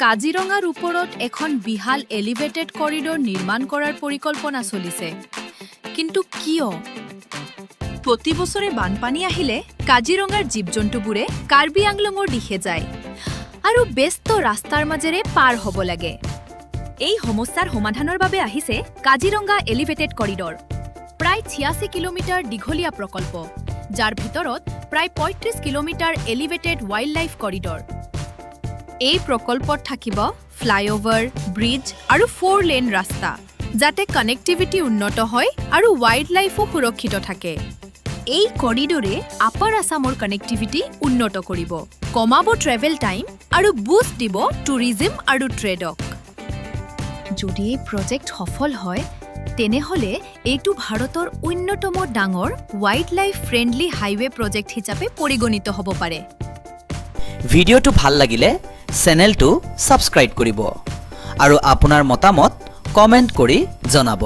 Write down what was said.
কাজিৰঙাৰ ওপৰত এখন বিশাল এলিভেটেড কৰিডৰ নিৰ্মাণ কৰাৰ পৰিকল্পনা চলিছে। কিন্তু কিয়? প্ৰতি বছৰে বানপানী আহিলে কাজিৰঙাৰ জীৱ-জন্তুবোৰে কাৰ্বি আংলঙৰ দিশে যায় আৰু ব্যস্ত ৰাস্তাৰ মাজেৰে পাৰ হ'ব লাগে। এই সমস্যাৰ সমাধানৰ বাবে আহিছে কাজিৰঙা এলিভেটেড কৰিডৰ, প্ৰায় 86 কিলোমিটাৰ দীঘলীয়া প্ৰকল্প, যাৰ ভিতৰত প্ৰায় 35 kilometre elevated wild life corridor. এই প্ৰকল্পত থাকিব ফ্লাইঅভাৰ, ব্ৰিজ আৰু 4 লেন ৰাস্তা, যাতে কানেক্টিভিটি উন্নত হয় আৰু ৱাইল্ড লাইফো সুৰক্ষিত থাকে। এই কৰিডৰে আপাৰ আছামৰ কানেক্টিভিটি উন্নত কৰিব, কমাব ট্ৰেভেল টাইম আৰু বুষ্ট দিব টুৰিজিম আৰু ট্ৰেডক। যদি এই প্ৰজেক্ট সফল হয়, তেনেহ'লে এইটো ভাৰতৰ অন্যতম ডাঙৰ wild life friendly highway project হিচাপে পৰিগণিত হ'ব পাৰে। ভিডিঅ'টো ভাল লাগিলে চেনেলটো ছাবস্ক্ৰাইব কৰিব আৰু আপোনাৰ মতামত কমেণ্ট কৰি জনাব।